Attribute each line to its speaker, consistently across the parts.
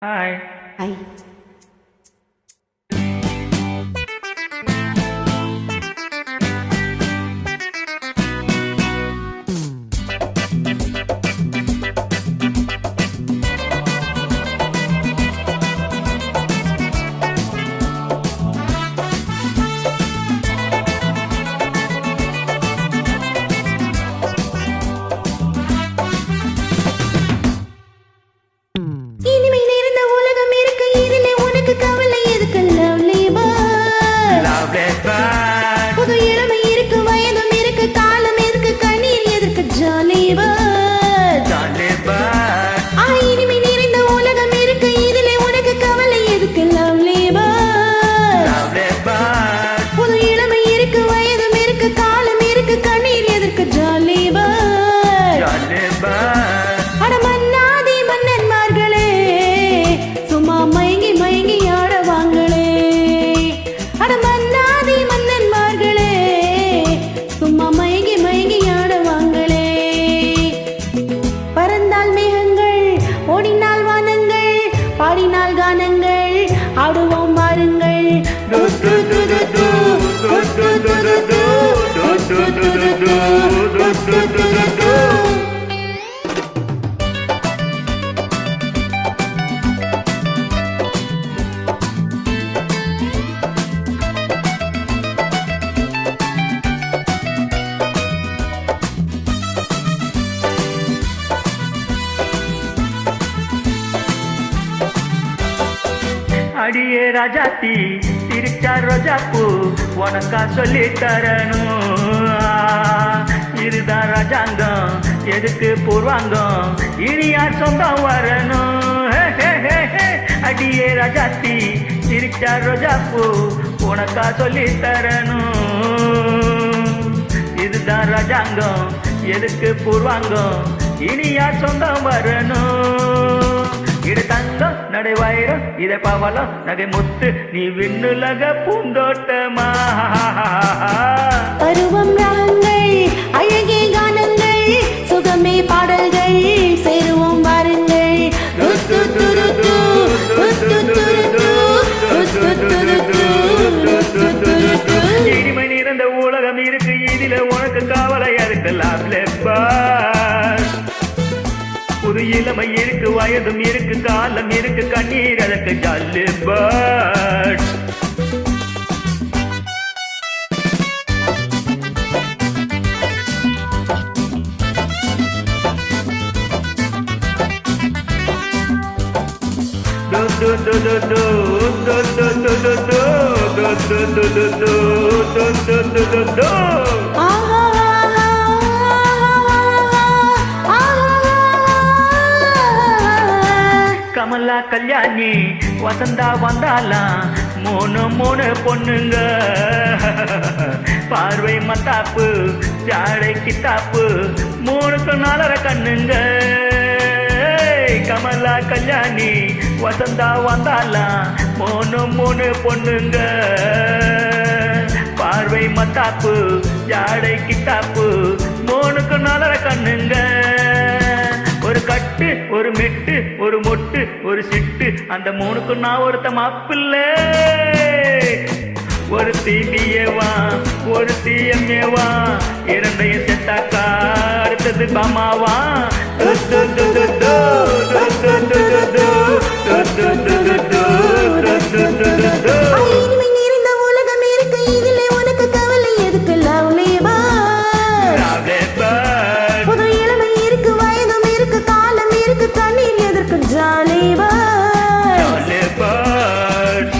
Speaker 1: Hi.
Speaker 2: Hi. இனிமை நிறைந்த உலகம் இருக்கு, இதிலே உனக்கு கவலை எதுக்கு? Lovely boy,
Speaker 1: Lovely bird.
Speaker 2: புது இளமை இருக்கு, வயதும் இருக்கு, காலம் எதுக்கு, கண்ணீர் எதற்கு? ஜாலி பாய்.
Speaker 1: Jolly bird.
Speaker 2: இனிமை நிறைந்த உலகம் இருக்கு, இதிலே உனக்கு கவலை எதுக்கு? Lovely boy,
Speaker 1: Lovely bird.
Speaker 2: புது இளமை இருக்கு, வயதும் இருக்கு, காலம் இருக்கு, கண்ணீர் எதற்கு? ஜாலி பாய்.
Speaker 1: Jolly bird.
Speaker 2: அட மன்னாதி மன்னன்மார்களே, சும்மா மயங்கி மயங்கி ஆடவாங்களே. அட மன்னாதி மன்னன்மார்களே, சும்மா மயங்கி மயங்கி ஆடவாங்களே. பறந்தால் மேகங்கள், ஓடினால் வானங்கள், பாடினால் கானங்கள், ஆடுவோம் வாருங்கள்.
Speaker 1: Do do do do do. Do do do do do. Do do do do do. Do do do do do. அடியே ராஜாத்தி சிரிச்சா ரோஜாப்பூ உனக்கா சொல்லி தரணும். இதுதான் ராஜாங்கம், எதுக்கு பூர்வாங்கம், இனி யார் சொந்தம் வரணும். ஹே, ஹே, ஹே, ஹே. அடியே ராஜாத்தி சிரிச்சா ரோஜாப்பூ உனக்கா சொல்லி தரணும். இதுதான் ராஜாங்கம், எதுக்கு பூர்வாங்கம், இனி யார் சொந்தம் வரணும். இது தங்கம் நடை வைரம் இதை பவளம் நகை முத்து நீ விண்ணுலக பூந்தோட்டமா.
Speaker 2: பருவம் ராகங்கள், அழகே கானங்கள், சுகமே பாடல்கள், சேருவோம் வாருங்கள். டு, டு, டு, டு, டு, டு, டு, டு, டு, டு, டு, டு, டு, டு, டு, டு, டு.
Speaker 1: இனிமை நிறைந்த உலகம் இருக்கு, இதில உனக்கு கவலையா இருக்கு. Lovely bird. புது இளமை இருக்கு, வயதும் இருக்கு, காலம் இருக்கு, கண்ணீர் அதற்கு. Jolly bird. Do do do do do do do do do do do do do do do do do do do.
Speaker 2: ஆஹா,
Speaker 1: கமலா கல்யாணி வசந்தா வந்தாலாம், மூணு மூணு பொண்ணுங்க. பார்வை மத்தாப்பு, ஜாடை கித்தாப்பு, மூணுக்கு நாலரை கண்ணுங்க. கமலா கல்யாணி வசந்தா வந்தாலாம், மூணு மூணு பொண்ணுங்க. பார்வை மத்தாப்பு, ஜாடை கித்தாப்பு, மூணுக்கு நாலரை கண்ணுங்க. ஒரு கட்டு, ஒரு மெட்டு, ஒரு மொட்டு, ஒரு சிட்டு, அந்த மூணுக்கு நான் ஒருத்த மாப்பிள்ளை. ஒரு தீபியவா, ஒரு தீயம்மேவா, இரண்டையும் செத்தாக்கா அடுத்தது பாமாவா. டு, டு, டு, டு, டு, டு, டு, டு, டு, டு, டு, டு, டு, டு, டு, டு, டு, டு, டு.
Speaker 2: இனிமை நிறைந்த உலகம் இருக்கு, இதிலே உனக்கு கவலை எதுக்கு? Lovely boy.
Speaker 1: Lovely bird.
Speaker 2: புது இளமை இருக்கு, வயதும் இருக்கு, காலம் இருக்கு, கண்ணீர் எதற்கு? ஜாலி பாய்.
Speaker 1: Jolly bird.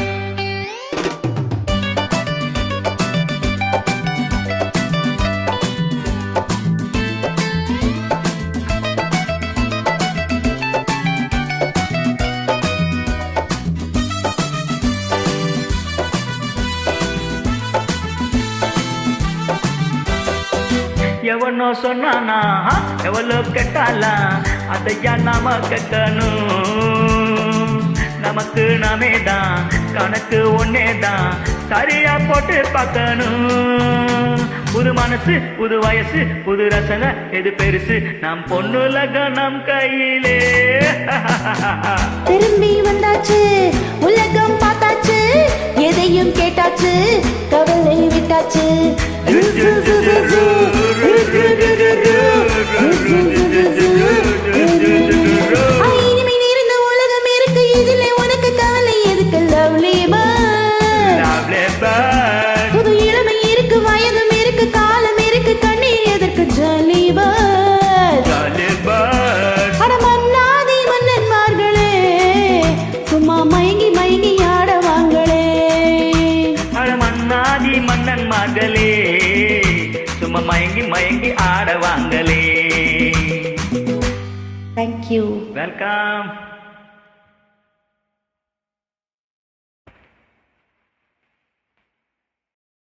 Speaker 1: எவனோ சொன்னானா, எவ்வளோ கேட்டாலா, அதையா நாம கேட்கணும். நமக்கு நாமே தான், கணக்கு ஒன்னே தான், சரியா போட்டு பார்க்கணும். புது மனசு புது வயசு புது ரசனை எது பெருசு நம் பொண்ணுலகம் நம் கையிலே
Speaker 2: திரும்பி வந்தாச்சு உலகம் பார்த்தாச்சு எதையும் கேட்டாச்சு கவலை விட்டாச்சு இனிமை நிறைந்த உலகம் இருக்கு இதிலே உனக்கு கவலை எதுக்கு லவ்லி பேர்ட் புது இளமை இருக்கு வயதும் இருக்கு காலம் இருக்கு கண்ணீர் எதற்கு ஜாலி பேர்ட் அட மன்னாதி மன்னன்மார்களே சும்மா மயங்கி மயங்கி ஆடவாங்களே
Speaker 1: அட மன்னாதி மன்னன்மார்களே சும்மா மயங்கி மயங்கி ஆடவாங்களே
Speaker 2: தேங்க்யூ
Speaker 1: வெல்கம்